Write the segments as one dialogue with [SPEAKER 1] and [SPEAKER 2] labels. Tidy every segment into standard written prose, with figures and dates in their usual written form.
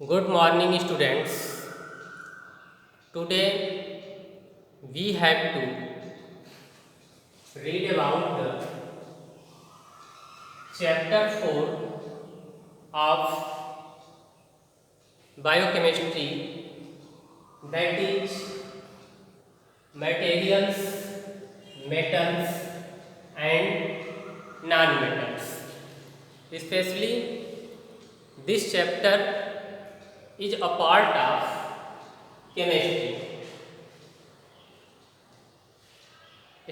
[SPEAKER 1] Good morning, students. Today we have to read about the chapter 4 of biochemistry, that is materials, metals, and non-metals. Especially, this chapter is a part of chemistry.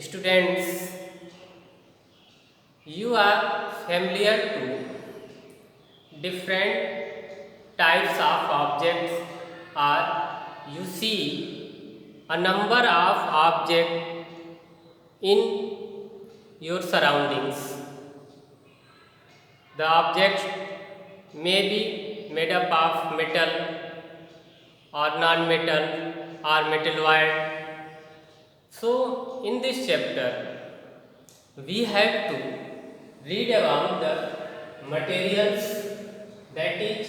[SPEAKER 1] Students, you are familiar to different types of objects, or you see a number of objects in your surroundings. The objects may be made up of metal or non-metal or metalloid. So in this chapter we have to read about the materials, that is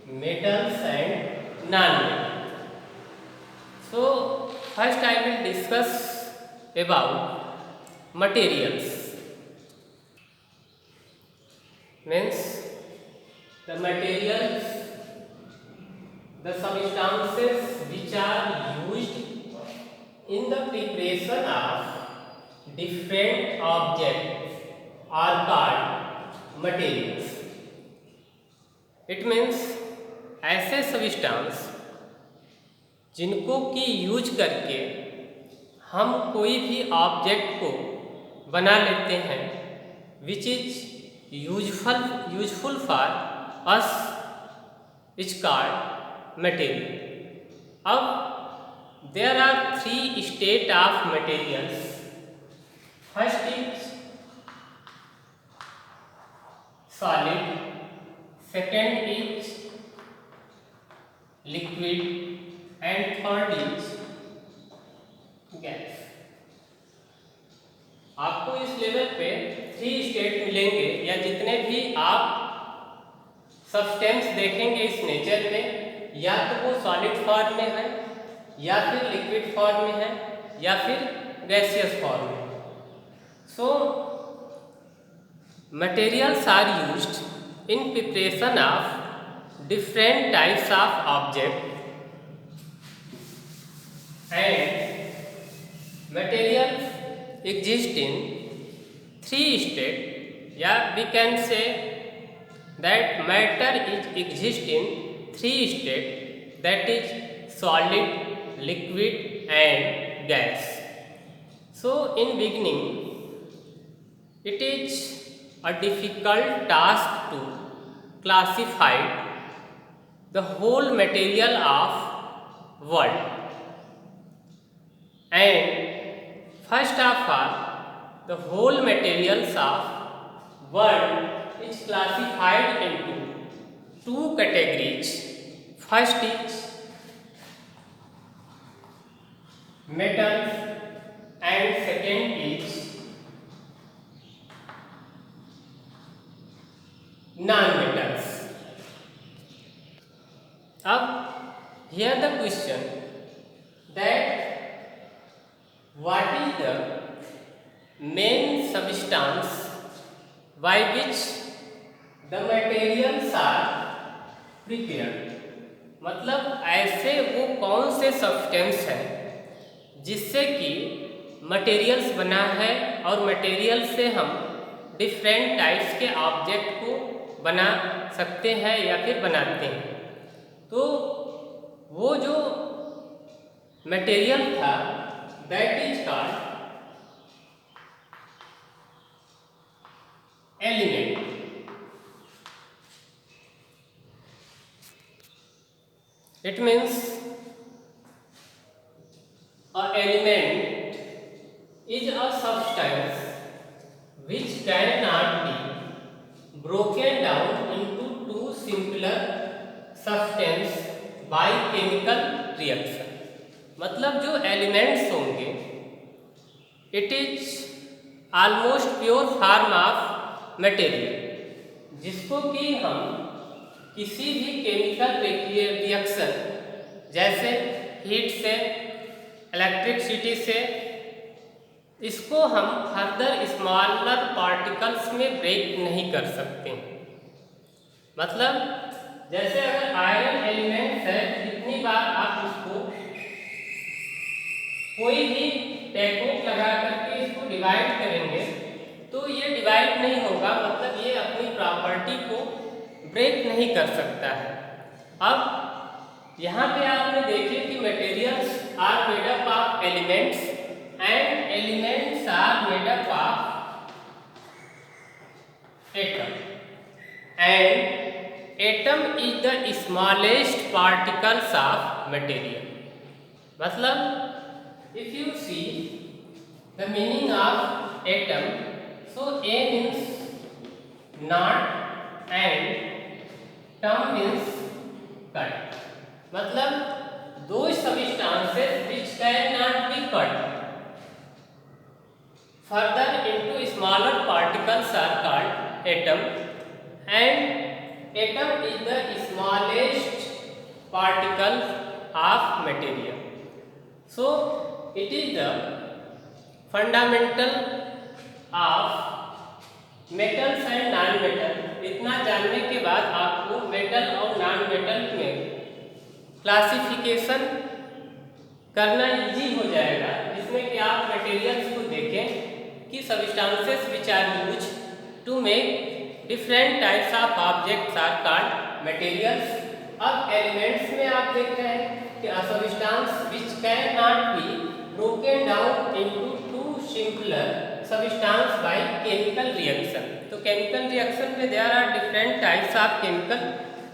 [SPEAKER 1] metals and non-metals. So first I will discuss about materials. Means the materials, the substances which are used in the preparation of different objects are called materials. It means ऐसे substance जिनको की use करके हम कोई भी object को बना लेते हैं, which is useful for us, is called material. अब there are three state of materials. First is solid, second is liquid and third is gas. आपको इस लेवल पे थ्री स्टेट मिलेंगे, या जितने भी आप सब्सटेंस देखेंगे इस नेचर में, या तो वो सॉलिड फॉर्म में है, या फिर लिक्विड फॉर्म में है, या फिर गैसियस फॉर्म में. So materials are used in preparation of different types of object, and materials exist in three states. Yeah, we can say that matter is exist in three states, that is solid, liquid and gas. So in beginning it is a difficult task to classify the whole material of world. And first of all, the whole materials of world is classified into two categories. First is metals and second is non-metals. Now here the question that what is the main substance by which the materials are prepared. मतलब ऐसे वो कौन से substance है जिससे कि materials बना है, और मटेरियल से हम डिफरेंट टाइप्स के ऑब्जेक्ट को बना सकते हैं या फिर बनाते हैं. तो वो जो मटेरियल था, that is called element. It means a element is a substance which cannot be broken down into two simpler substance by chemical reaction. मतलब जो एलिमेंट्स होंगे, it is almost pure form of material, जिसको कि हम किसी भी chemical reaction जैसे heat से, इलेक्ट्रिसिटी से, इसको हम फर्दर स्मॉलर पार्टिकल्स में ब्रेक नहीं कर सकते। मतलब जैसे अगर आयरन एलिमेंट है, जितनी बार आप उसको कोई भी टेक्निक लगा करके इसको डिवाइड करेंगे तो ये डिवाइड नहीं होगा, मतलब ये अपनी प्रॉपर्टी को ब्रेक नहीं कर सकता है। अब यहाँ पे आपने देखे कि materials are made up of elements and elements are made up of atom, and atom is the smallest particles of material. मतलब if you see the meaning of atom, so A means not and term means cut। मतलब those substances which cannot be cut further into smaller particles are called atom, and atom is the smallest particle of material. So it is the fundamental of metals and non metal. इतना जानने के बाद आपको metal और non metal में classification करना easy हो जाएगा, जिसमें कि आप मटेरियल्स को देखें कि substances which are use to make different types of objects are called materials. अब एलिमेंट्स में आप देख रहे हैं कि substance which can not be broken down into to simpler substance by chemical reaction। तो केमिकल रिएक्शन में there are different types of chemical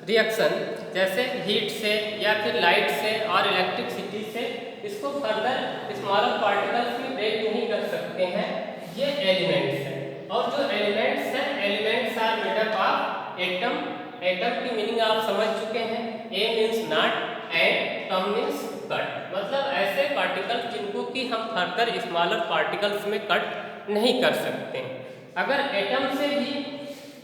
[SPEAKER 1] reaction, जैसे हीट से या फिर लाइट से और इलेक्ट्रिसिटी से इसको फर्दर स्मॉलर पार्टिकल्स में ब्रेक नहीं कर सकते हैं ये एलिमेंट्स हैं। और जो एलिमेंट्स हैं, elements are made up of atom. Atom की मीनिंग आप समझ चुके हैं, a means not and tom means cut. मतलब ऐसे पार्टिकल्स जिनको कि हम फर्दर स्मॉलर पार्टिकल्स में कट नहीं कर सकते। अगर एटम से भी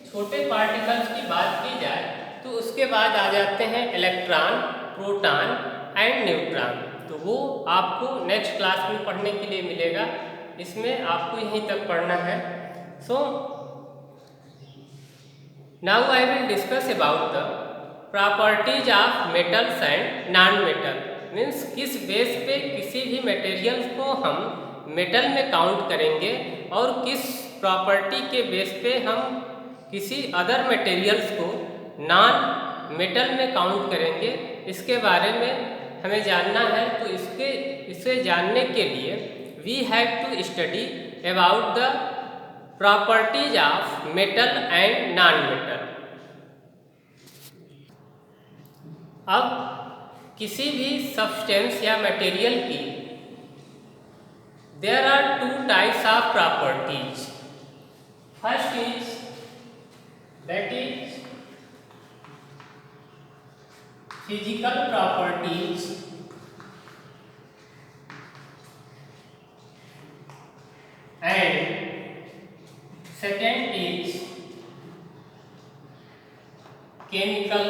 [SPEAKER 1] छोटे पार्टिकल्स की बात की जाए तो उसके बाद आ जाते हैं इलेक्ट्रॉन, प्रोटॉन एंड न्यूट्रॉन। तो वो आपको नेक्स्ट क्लास में पढ़ने के लिए मिलेगा, इसमें आपको यहीं तक पढ़ना है। So now I will discuss about the properties of metals and non metal. Means किस बेस पे किसी भी मटेरियल को हम मेटल में काउंट करेंगे और किस प्रॉपर्टी के बेस पे हम किसी अदर मटेरियल्स को नॉन मेटल में काउंट करेंगे, इसके बारे में हमें जानना है। तो इसे जानने के लिए we have to study about the properties of metal and non metal. अब किसी भी सब्सटेंस या मटेरियल की there are two types of properties. First is that is physical properties, and second is chemical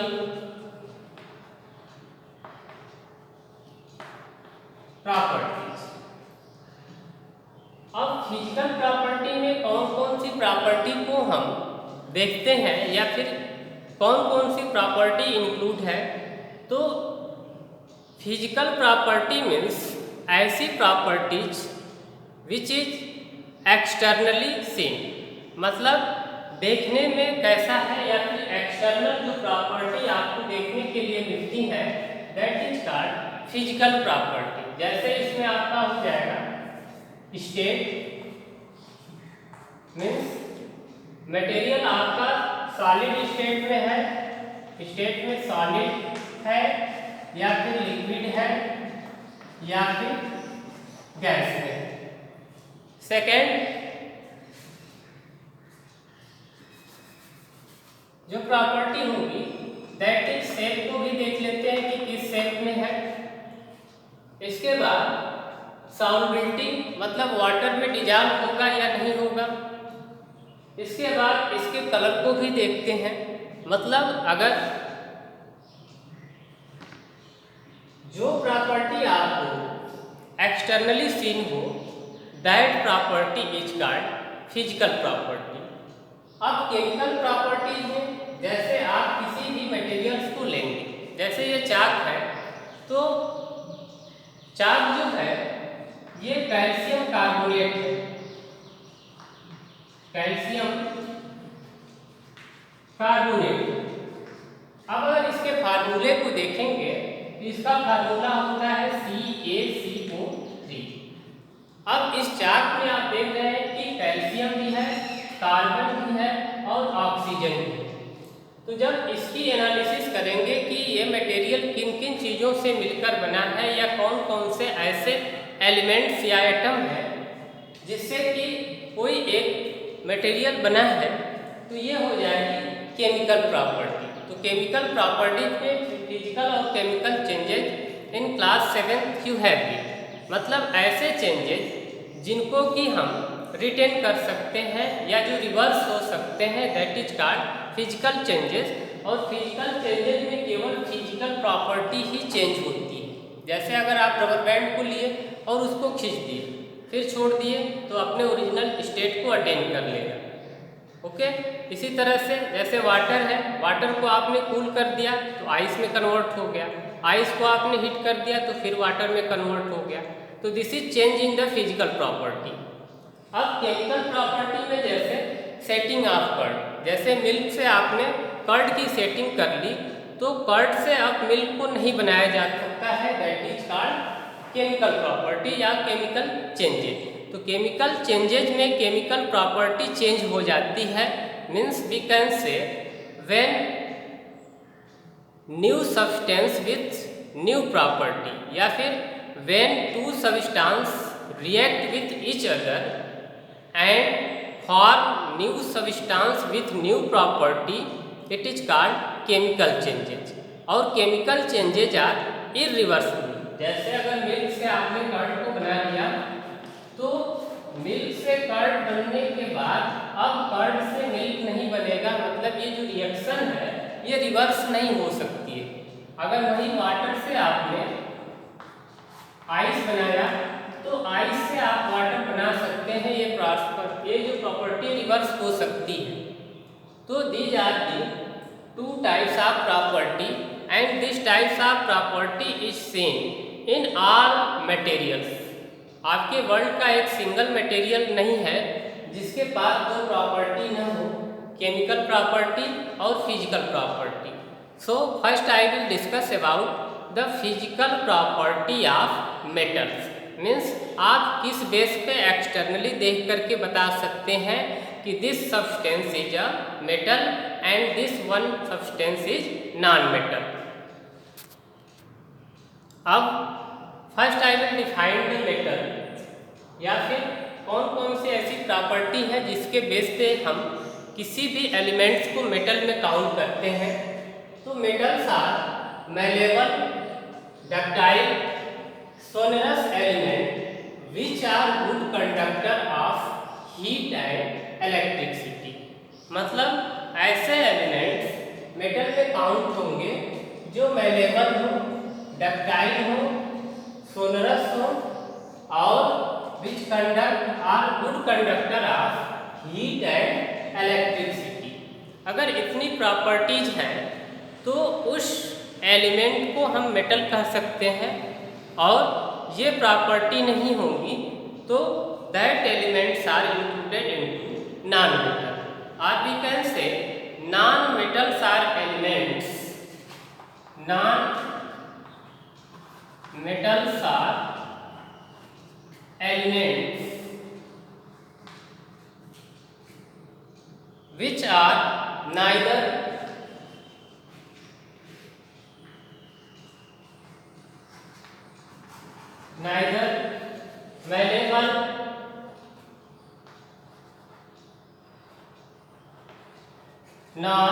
[SPEAKER 1] properties। अब physical property में कौन कौन सी property को हम देखते हैं या फिर कौन कौन सी प्रॉपर्टी इंक्लूड है। तो फिजिकल प्रॉपर्टी मीन्स ऐसी properties which is externally seen, मतलब देखने में कैसा है या फिर एक्सटर्नल जो प्रॉपर्टी आपको देखने के लिए मिलती है, that is called physical property. जैसे इसमें आपका हो जाएगा स्टेट, मीन्स मटेरियल आपका सॉलिड स्टेट में है, स्टेट में सॉलिड है या फिर लिक्विड है या फिर गैस है। सेकेंड, जो प्रॉपर्टी होगी दैट इज शेप को भी देख लेते हैं कि किस शेप में है। इसके बाद सॉल्युबिलिटी, मतलब वाटर में डिजॉल्व होगा या नहीं होगा। इसके बाद इसके कलर को भी देखते हैं, मतलब अगर जो प्रॉपर्टी आपको एक्सटर्नली सीन हो, that property is called physical property. अब केमिकल प्रॉपर्टीज में जैसे आप किसी भी मटेरियल्स को लेंगे, जैसे ये चाक है, तो चाक जो है ये कैल्शियम कार्बोनेट है, कैल्शियम कार्बोनेट। अब अगर इसके फार्मूले को देखेंगे तो इसका फार्मूला होता है CaCO3। अब इस चार्ट में आप देख रहे हैं कि कैल्शियम भी है, कार्बन भी है और ऑक्सीजन भी है। तो जब इसकी एनालिसिस करेंगे कि ये मटेरियल किन किन चीज़ों से मिलकर बना है या कौन कौन से ऐसे एलिमेंट्स या आइटम है जिससे कि कोई एक मटेरियल बना है, तो ये हो जाएगी केमिकल प्रॉपर्टी। तो केमिकल प्रॉपर्टी में फिजिकल और chemical changes in class 7 you have read, मतलब ऐसे चेंजेस जिनको कि हम रिटेन कर सकते हैं या जो रिवर्स हो सकते हैं, that is called physical changes. और फिजिकल चेंजेस में केवल फिजिकल प्रॉपर्टी ही चेंज होती है। जैसे अगर आप रबर बैंड को लिए और उसको खींच दिए फिर छोड़ दिए तो अपने ओरिजिनल स्टेट को अटेन कर लेगा। ओके, इसी तरह से जैसे वाटर है, वाटर को आपने कूल कर दिया तो आइस में कन्वर्ट हो गया, आइस को आपने हीट कर दिया तो फिर वाटर में कन्वर्ट हो गया। तो this is change in the physical property. अब केमिकल प्रॉपर्टी में जैसे सेटिंग ऑफ कर्ड, जैसे मिल्क से आपने कर्ड की सेटिंग कर ली तो कर्ड से अब मिल्क को नहीं बनाया जा सकता है, that is called chemical property या केमिकल चेंजेज। तो केमिकल चेंजेज में केमिकल प्रॉपर्टी चेंज हो जाती है, means we can say when new substance with new property, या फिर when two substance react with each other and form new substance with new property, it is called chemical changes. और chemical changes are irreversible. जैसे अगर milk से आपने curd को बना दिया तो मिल्क से कर्ड बनने के बाद अब कर्ड से मिल्क नहीं बनेगा, मतलब ये जो रिएक्शन है ये रिवर्स नहीं हो सकती है। अगर वही वाटर से आपने आइस बनाया तो आइस से आप वाटर बना सकते हैं, ये जो प्रॉपर्टी रिवर्स हो सकती है। तो these are the two types of property and this types of property is same in all materials. आपके वर्ल्ड का एक सिंगल मटेरियल नहीं है जिसके पास दो प्रॉपर्टी न हो, केमिकल प्रॉपर्टी और physical property. So first I will discuss about the physical property of metals. Means आप किस बेस पे एक्सटर्नली देख करके बता सकते हैं कि this substance is a metal and this one substance is non metal. अब first I will define the metal, या फिर कौन कौन सी ऐसी प्रॉपर्टी है जिसके बेस पे हम किसी भी एलिमेंट्स को मेटल में काउंट करते हैं। तो metals are malleable, ductile, sonorous element which are good conductor of heat and electricity. मतलब ऐसे एलिमेंट्स मेटल में काउंट होंगे जो मैलेबल हो, डक्टाइल हो, सोनरस हो और which conduct are good conductor of heat and electricity. अगर इतनी प्रॉपर्टीज हैं तो उस एलिमेंट को हम मेटल कह सकते हैं, और ये प्रॉपर्टी नहीं होंगी तो that elements are included into non metal, और we can say non metals are elements, non metals are elements which are neither malleable nor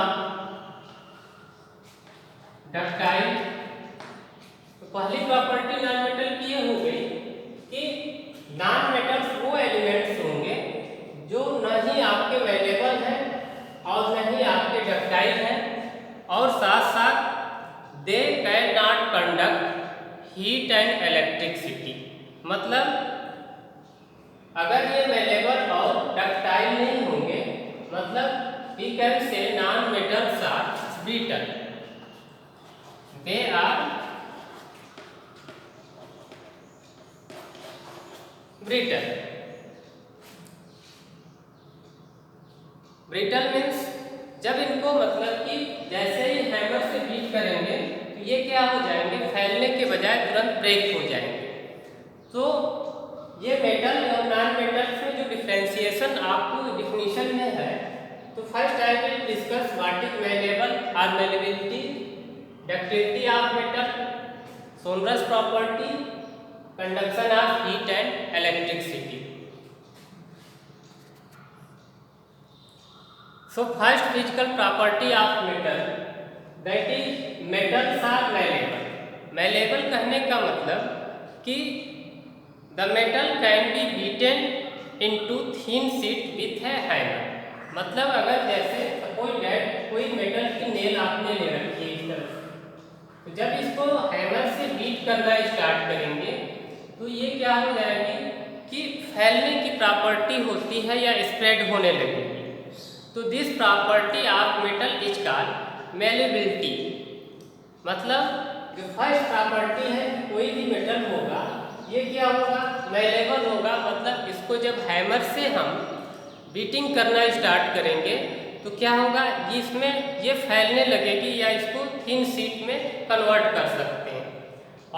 [SPEAKER 1] ductile। पहली प्रॉपर्टी नॉन मेटल की ये हो गई कि नॉन मेटल्स वो एलिमेंट्स होंगे जो न ही आपके मैलेबल हैं और न ही आपके डक्टाइल हैं, और साथ साथ they can not conduct heat and electricity. मतलब अगर ये मेलेबल और डक्टाइल नहीं होंगे, मतलब we can say non metals are brittle, they are brittle. Brittle means जब इनको मतलब कि जैसे ही हैमर से बीट करेंगे तो ये क्या हो जाएंगे, फैलने के बजाय तुरंत ब्रेक हो जाएंगे। तो ये मेटल और नॉन मेटल्स में जो डिफ्रेंसिएशन आपको डिफिनीशन में है, तो first I will discuss what is malleable और malleability, ductility of metal, sonorous property, conduction of heat and electricity. So first physical property of metal, that is metals are malleable. Malleable कहने का मतलब कि the metal can be beaten into thin sheet with a hammer. मतलब अगर जैसे कोई metal की nail आपने ले रखी है इस तरह से, तो जब इसको हैमर से बीट करना स्टार्ट करेंगे तो ये क्या हो जाएगी कि फैलने की प्रॉपर्टी होती है या स्प्रेड होने लगेगी। तो this property of metal is called malleability. मतलब जो फर्स्ट प्रॉपर्टी है कोई भी मेटल होगा ये क्या होगा, मेलेबल होगा। मतलब इसको जब हैमर से हम बीटिंग करना स्टार्ट करेंगे तो क्या होगा, इसमें ये फैलने लगेगी या इसको थिन शीट में कन्वर्ट कर सकते हैं।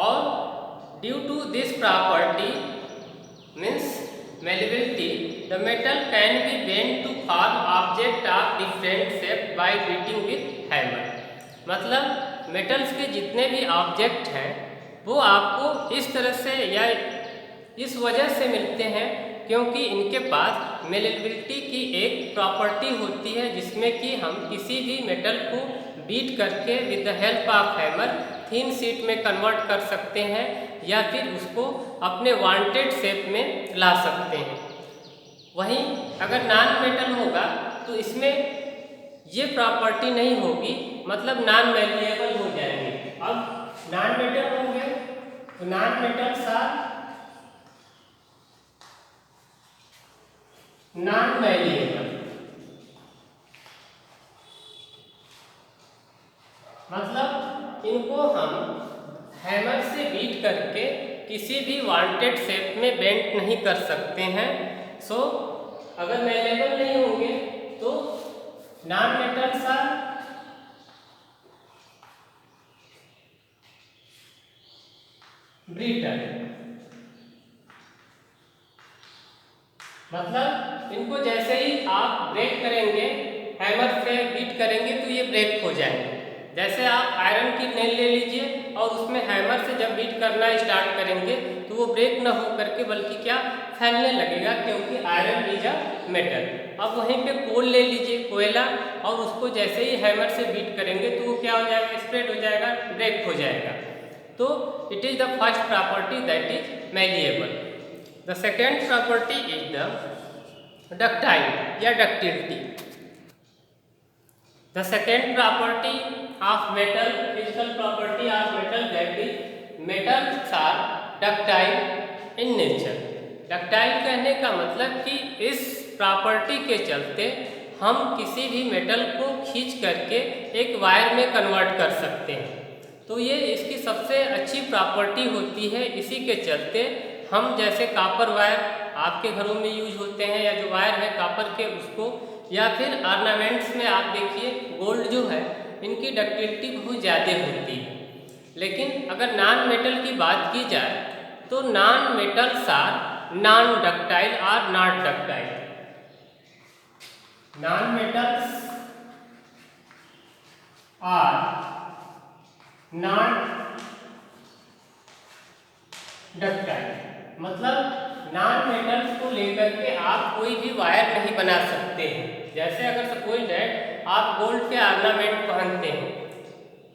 [SPEAKER 1] और due to this property means malleability, the metal can be bent to form object of different shape by beating with hammer। मतलब मेटल्स के जितने भी ऑब्जेक्ट हैं वो आपको इस तरह से या इस वजह से मिलते हैं क्योंकि इनके पास मेलेबिलिटी की एक प्रॉपर्टी होती है जिसमें कि हम किसी भी मेटल को बीट करके with the help of hammer thin sheet में कन्वर्ट कर सकते हैं या फिर उसको अपने वांटेड शेप में ला सकते हैं। वहीं अगर नॉन मेटल होगा तो इसमें ये प्रॉपर्टी नहीं होगी, मतलब नॉन मैलिएबल हो जाएंगे। अब नॉन मेटल होंगे तो non metals are non malleable, मतलब इनको हम हैमर से बीट करके किसी भी वांटेड शेप में बेंट नहीं कर सकते हैं। सो अगर मेलेबल नहीं होंगे तो नॉन मेटल्स आर ब्रिटल। मतलब इनको जैसे ही आप ब्रेक करेंगे, हैमर से बीट करेंगे तो ये ब्रेक हो जाएंगे। जैसे आप आयरन की नेल ले लीजिए और उसमें हैमर से जब बीट करना स्टार्ट करेंगे तो वो ब्रेक ना हो करके बल्कि क्या फैलने लगेगा क्योंकि आयरन इज अ मेटल। अब वहीं पे कोल ले लीजिए, कोयला, और उसको जैसे ही हैमर से बीट करेंगे तो वो क्या हो जाएगा, स्प्रेड हो जाएगा, ब्रेक हो जाएगा। तो it is the first property that is malleable. The second property is the ductile या ductility. The second property of metal, physical property of metal, that is metals are ductile in nature। ductile कहने का मतलब कि इस property के चलते हम किसी भी मेटल को खींच करके एक वायर में कन्वर्ट कर सकते हैं। तो ये इसकी सबसे अच्छी प्रॉपर्टी होती है। इसी के चलते हम जैसे कापर वायर आपके घरों में यूज होते हैं या जो वायर है कापर के उसको, या फिर ऑर्नामेंट्स में आप देखिए गोल्ड जो है इनकी डक्टिलिटी बहुत ज़्यादा होती है। लेकिन अगर नॉन मेटल की बात की जाए तो non metals are non ductile और not ductile. Non metals are not ductile, मतलब नॉन मेटल्स को लेकर के आप कोई भी वायर नहीं बना सकते हैं। जैसे अगर सपोज दैट आप गोल्ड के ऑर्नामेंट पहनते हैं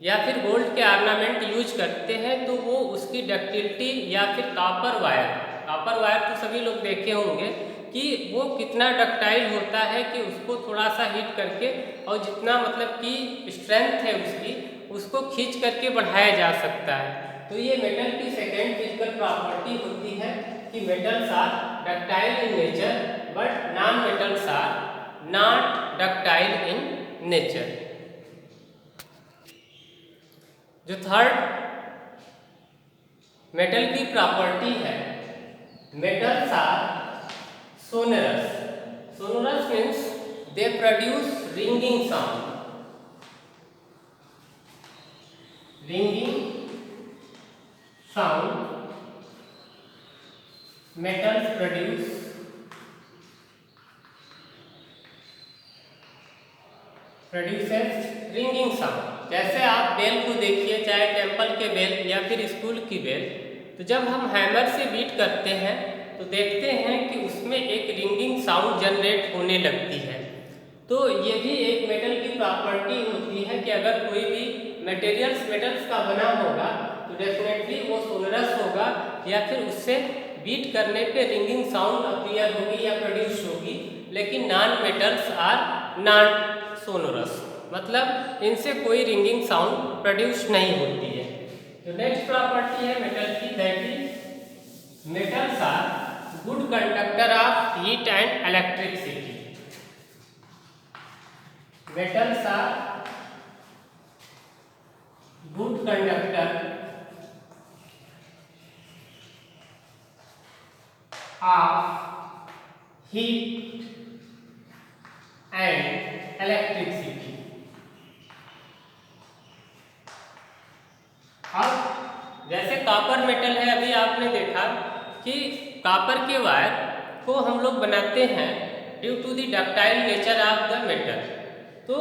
[SPEAKER 1] या फिर गोल्ड के ऑर्नामेंट यूज करते हैं तो वो उसकी डक्टिलिटी, या फिर कापर वायर तो सभी लोग देखे होंगे कि वो कितना डक्टाइल होता है कि उसको थोड़ा सा हीट करके और जितना मतलब कि स्ट्रेंथ है उसकी उसको खींच करके बढ़ाया जा सकता है। तो ये मेटल की सेकेंड फिजिकल प्रॉपर्टी होती है कि metals are ductile in nature but non metals are not ductile in nature. जो थर्ड मेटल की प्रॉपर्टी है, metals are sonorous. Sonorous means they produce ringing sound. Ringing sound metals produces ringing sound. जैसे आप bell को देखिए, चाहे temple के bell या फिर स्कूल की बेल, तो जब हम हैमर से बीट करते हैं तो देखते हैं कि उसमें एक रिंगिंग साउंड जनरेट होने लगती है। तो ये भी एक मेटल की प्रॉपर्टी होती है कि अगर कोई भी मटेरियल्स मेटल्स का बना होगा तो डेफिनेटली वो सोनरस होगा या फिर उससे बीट करने पे रिंगिंग साउंड अपीयर होगी या प्रोड्यूस होगी। लेकिन non metals are not sonorous, मतलब इनसे कोई रिंगिंग साउंड प्रोड्यूस नहीं होती है। तो नेक्स्ट प्रॉपर्टी है मेटल की, that is metals are good conductor of heat and electricity. Metals are good conductor of heat and electricity। अब जैसे कॉपर मेटल है, अभी आपने देखा कि कॉपर के वायर को हम लोग बनाते हैं due to the ductile nature of the metal. तो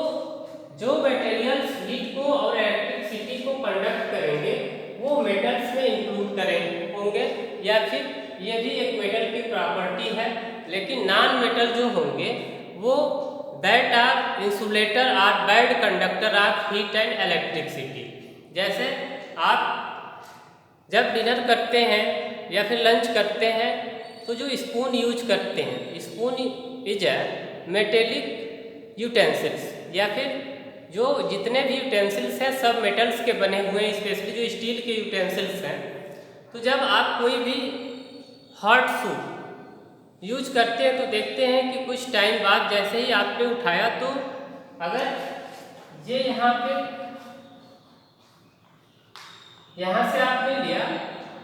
[SPEAKER 1] जो मटेरियल्स हीट को और इलेक्ट्रिसिटी को कंडक्ट करेंगे वो मेटल्स में इंक्लूड करेंगे होंगे, या फिर ये भी एक मेटल की प्रॉपर्टी है। लेकिन नॉन मेटल जो होंगे वो that are insulator are bad conductor of heat and electricity. जैसे आप जब डिनर करते हैं या फिर लंच करते हैं तो जो स्पून यूज करते हैं, spoon is a metallic utensils, या फिर जो जितने भी यूटेंसिल्स हैं सब मेटल्स के बने हुए हैं, स्पेशली जो स्टील के यूटेंसिल्स हैं। तो जब आप कोई भी हॉट सूप यूज करते हैं तो देखते हैं कि कुछ टाइम बाद जैसे ही आपने उठाया तो अगर ये यहाँ से आपने लिया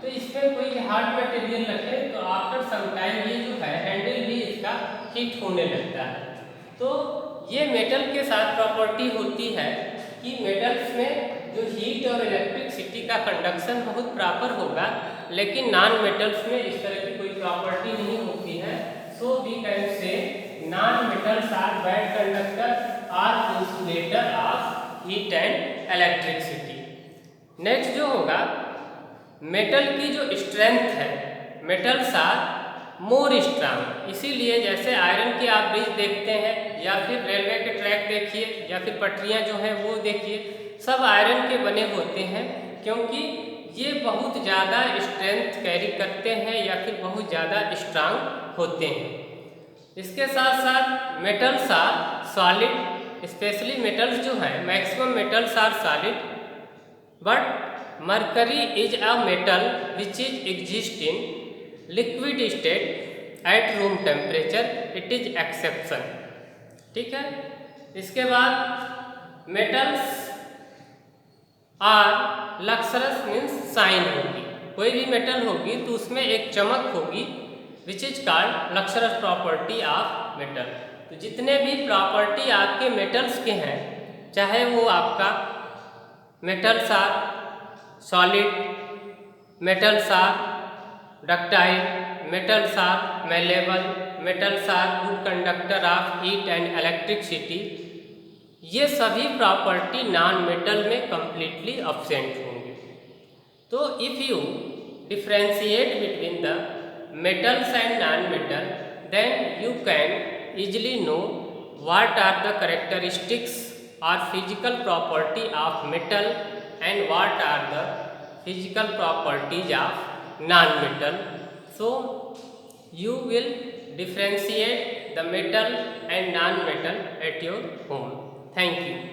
[SPEAKER 1] तो इसमें कोई हार्ड मटेरियल रखे तो आफ्टर सम टाइम ये जो है हैंडल भी इसका हीट होने लगता है। तो ये मेटल के साथ प्रॉपर्टी होती है कि मेटल्स में जो हीट और इलेक्ट्रिसिटी का कंडक्शन बहुत प्रॉपर होगा, लेकिन नॉन मेटल्स में इस तरह की कोई प्रॉपर्टी नहीं होती है। So we can say non metals are bad conductor or insulator of heat and electricity. Next जो होगा मेटल की जो स्ट्रेंथ है, मेटल्स आर मोर स्ट्रांग। इसीलिए जैसे आयरन के आप ब्रिज देखते हैं या फिर रेलवे के ट्रैक देखिए या फिर पटरियां जो हैं वो देखिए, सब आयरन के बने होते हैं क्योंकि ये बहुत ज़्यादा स्ट्रेंथ कैरी करते हैं या फिर बहुत ज़्यादा स्ट्रांग होते हैं। इसके साथ साथ metals are solid, specially metals जो हैं maximum metals are solid, but mercury is a metal which is exist in liquid state at room temperature, it is exception. ठीक है। इसके बाद metals are lustrous means shine होगी। कोई भी metal होगी तो उसमें एक चमक होगी which is called lustrous property of metal. तो जितने भी प्रॉपर्टी आपके मेटल्स के हैं, चाहे वो आपका metals are solid, metals are ductile, metals are malleable, metals are good conductor of heat and electricity, ये सभी प्रॉपर्टी नॉन मेटल में कंप्लीटली अब्सेंट होंगे। तो if you differentiate between the metals and non-metal, then you can easily know what are the characteristics or physical property of metal and what are the physical properties of non-metal. So you will differentiate the metal and non-metal at your home. Thank you.